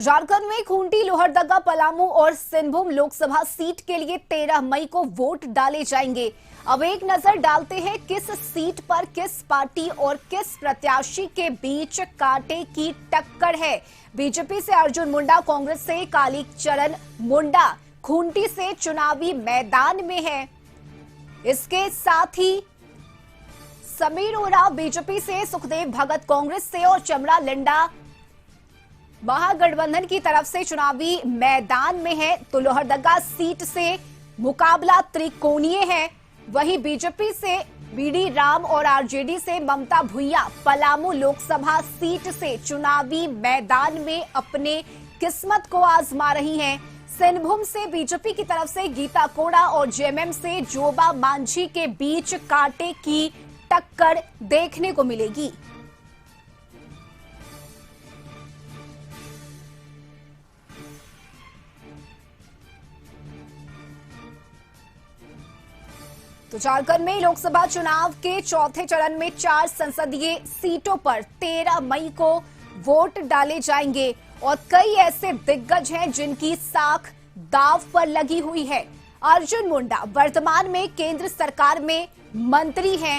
झारखंड में खूंटी, लोहरदगा, पलामू और सिंहभूम लोकसभा सीट के लिए 13 मई को वोट डाले जाएंगे। अब एक नजर डालते हैं किस सीट पर किस पार्टी और किस प्रत्याशी के बीच कांटे की टक्कर है। बीजेपी से अर्जुन मुंडा, कांग्रेस से कालीचरण मुंडा खूंटी से चुनावी मैदान में है। इसके साथ ही समीर उरांव बीजेपी से, सुखदेव भगत कांग्रेस से और चमड़ा लिंडा महागठबंधन की तरफ से चुनावी मैदान में है। तो लोहरदगा सीट से मुकाबला त्रिकोणीय है। वहीं बीजेपी से बीडी राम और आरजेडी से ममता भुइयां पलामू लोकसभा सीट से चुनावी मैदान में अपने किस्मत को आजमा रही हैं। सिंहभूम से बीजेपी की तरफ से गीता कोड़ा और जेएमएम से जोबा मांझी के बीच कांटे की टक्कर देखने को मिलेगी। तो झारखंड में लोकसभा चुनाव के चौथे चरण में 4 संसदीय सीटों पर 13 मई को वोट डाले जाएंगे और कई ऐसे दिग्गज हैं जिनकी साख दांव पर लगी हुई है। अर्जुन मुंडा वर्तमान में केंद्र सरकार में मंत्री हैं।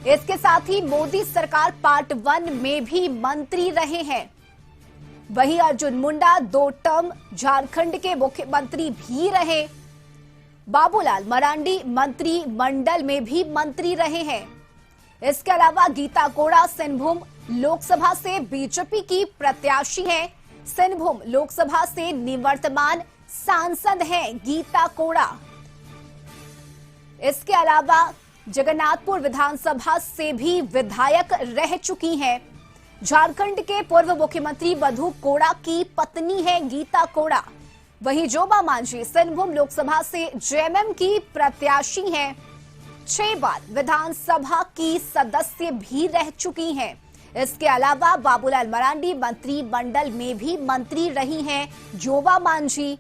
इसके साथ ही मोदी सरकार पार्ट 1 में भी मंत्री रहे हैं। वहीं अर्जुन मुंडा 2 टर्म झारखंड के मुख्यमंत्री भी रहे। बाबूलाल मरांडी मंत्री मंडल में भी मंत्री रहे हैं। इसके अलावा गीता कोड़ा सिंहभूम लोकसभा से बीजेपी की प्रत्याशी हैं। सिंहभूम लोकसभा से निवर्तमान सांसद हैं गीता कोड़ा। इसके अलावा जगन्नाथपुर विधानसभा से भी विधायक रह चुकी हैं। झारखंड के पूर्व मुख्यमंत्री मधु कोड़ा की पत्नी है गीता कोड़ा। वहीं जोबा मांझी सिंहभूम लोकसभा से जेएमएम की प्रत्याशी हैं। 6 बार विधानसभा की सदस्य भी रह चुकी हैं। इसके अलावा बाबूलाल मरांडी मंत्री मंडल में भी मंत्री रही हैं जोबा मांझी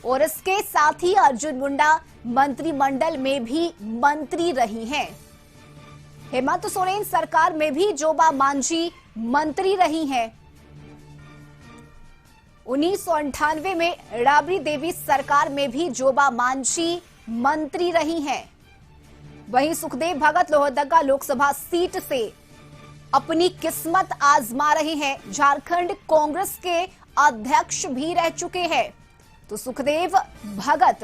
और इसके साथ ही अर्जुन मुंडा मंत्रिमंडल में भी मंत्री रही हैं। हेमंत सोरेन सरकार में भी जोबा मांझी मंत्री रही हैं। 1998 में राबड़ी देवी सरकार में भी जोबा मांझी मंत्री रही हैं। वहीं सुखदेव भगत लोहरदगा लोकसभा सीट से अपनी किस्मत आजमा रहे हैं। झारखंड कांग्रेस के अध्यक्ष भी रह चुके हैं। तो सुखदेव भगत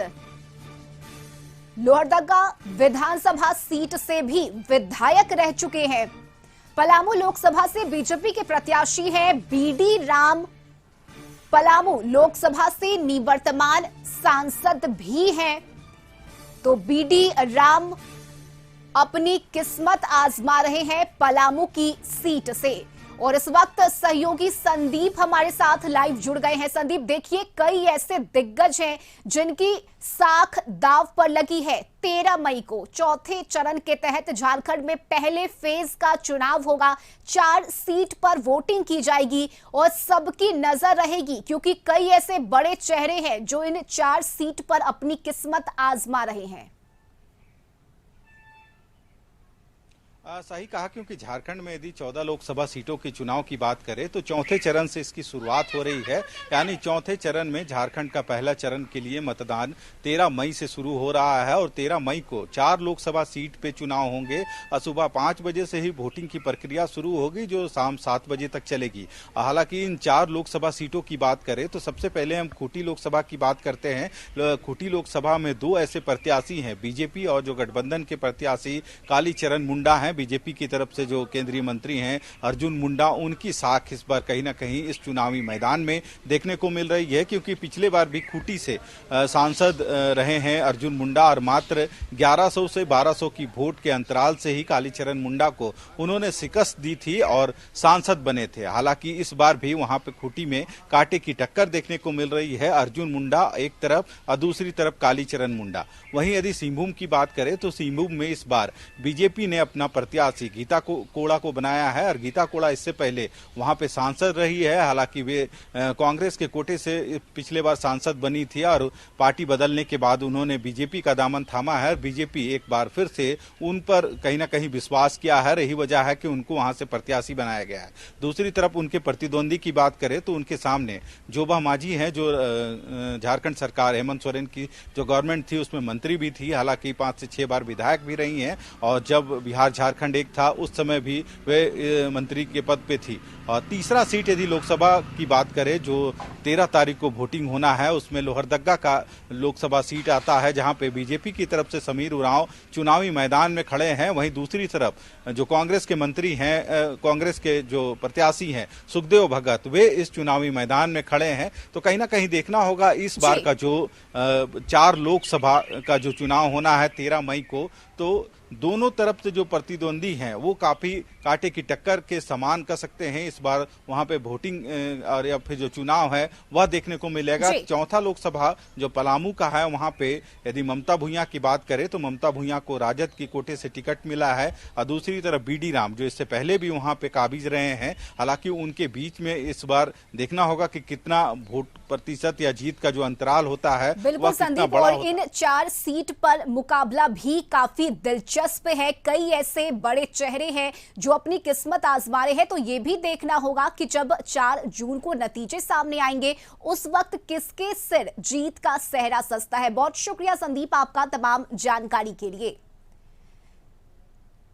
लोहरदगा विधानसभा सीट से भी विधायक रह चुके हैं। पलामू लोकसभा से बीजेपी के प्रत्याशी हैं बीडी राम। पलामू लोकसभा से निवर्तमान सांसद भी हैं। तो बीडी राम अपनी किस्मत आजमा रहे हैं पलामू की सीट से। और इस वक्त सहयोगी संदीप हमारे साथ लाइव जुड़ गए हैं। संदीप, देखिए कई ऐसे दिग्गज हैं जिनकी साख दांव पर लगी है। 13 मई को चौथे चरण के तहत झारखंड में पहले फेज का चुनाव होगा। 4 सीट पर वोटिंग की जाएगी और सबकी नजर रहेगी क्योंकि कई ऐसे बड़े चेहरे हैं जो इन 4 सीट पर अपनी किस्मत आजमा रहे हैं। सही कहा, क्योंकि झारखंड में यदि 14 लोकसभा सीटों के चुनाव की बात करें तो चौथे चरण से इसकी शुरुआत हो रही है। यानी चौथे चरण में झारखंड का पहला चरण के लिए मतदान 13 मई से शुरू हो रहा है और 13 मई को 4 लोकसभा सीट पे चुनाव होंगे। सुबह 5 बजे से ही वोटिंग की प्रक्रिया शुरू होगी जो शाम 7 बजे तक चलेगी। हालांकि इन 4 लोकसभा सीटों की बात करें तो सबसे पहले हम खूंटी लोकसभा की बात करते हैं। खूंटी लोकसभा में 2 ऐसे प्रत्याशी हैं, बीजेपी और जो गठबंधन के प्रत्याशी कालीचरण मुंडा हैं। बीजेपी की तरफ से जो केंद्रीय मंत्री हैं अर्जुन मुंडा, उनकी साख इस बार कहीं ना कहीं इस चुनावी मैदान में देखने को मिल रही है क्योंकि पिछले बार भी खूंटी से सांसद रहे हैं अर्जुन मुंडा और मात्र 1100 से 1200 की वोट के अंतराल से ही कालीचरण मुंडा को उन्होंने शिकस्त दी थी और सांसद बने थे। हालांकि इस बार भी वहां पे खूंटी में कांटे की टक्कर देखने को मिल रही है। अर्जुन मुंडा एक तरफ और दूसरी तरफ कालीचरण मुंडा। वहीं यदि सिंहभूम की बात करें तो सिंहभूम में इस बार बीजेपी ने अपना प्रत्याशी गीता कोड़ा को बनाया है। और गीता कोड़ा इससे पहले वहां पे सांसद रही है। हालांकि वे कांग्रेस के कोटे से पिछले बार सांसद बनी थी और पार्टी बदलने के बाद उन्होंने बीजेपी का दामन थामा है। बीजेपी एक बार फिर से उन पर कहीं ना कहीं विश्वास किया है। यही वजह है कि उनको वहां से प्रत्याशी बनाया गया है। दूसरी तरफ उनके प्रतिद्वंदी की बात करें तो उनके सामने जोबा मांझी हैं, जो झारखंड सरकार हेमंत सोरेन की जो गवर्नमेंट थी उसमें मंत्री भी थी। हालांकि 5 से 6 बार विधायक भी रही हैं और जब बिहार झारखंड एक था उस समय भी वे मंत्री के पद पे थी। और तीसरा सीट यदि लोकसभा की बात करें जो 13 तारीख को वोटिंग होना है, उसमें लोहरदगा का लोकसभा सीट आता है, जहां पे बीजेपी की तरफ से समीर उरांव चुनावी मैदान में खड़े हैं। वहीं दूसरी तरफ जो कांग्रेस के मंत्री हैं, कांग्रेस के जो प्रत्याशी हैं सुखदेव भगत, वे इस चुनावी मैदान में खड़े हैं। तो कहीं ना कहीं देखना होगा इस बार का जो 4 लोकसभा का जो चुनाव होना है 13 मई को, तो दोनों तरफ से जो प्रतिद्वंदी हैं वो काफी कांटे की टक्कर के समान कर सकते हैं। इस बार वहां पे वोटिंग और या फिर जो चुनाव है वह देखने को मिलेगा। चौथा लोकसभा जो पलामू का है, वहां पे यदि ममता भूंया की बात करें तो ममता भूंया को राजद की कोटे से टिकट मिला है। और दूसरी तरफ बीडी राम जो इससे पहले भी वहां पे काबिज रहे हैं, हालांकि उनके बीच में इस बार देखना होगा कि कितना वोट प्रतिशत या जीत का जो अंतराल होता है बिल्कुल संदीप, और इन 4 सीट पर मुकाबला भी काफी दिलचस्प है। कई ऐसे बड़े चेहरे हैं जो अपनी किस्मत आजमा रहे हैं। तो ये भी देखना होगा कि जब 4 जून को नतीजे सामने आएंगे उस वक्त किसके सिर जीत का सेहरा सजता है। बहुत शुक्रिया संदीप आपका तमाम जानकारी के लिए।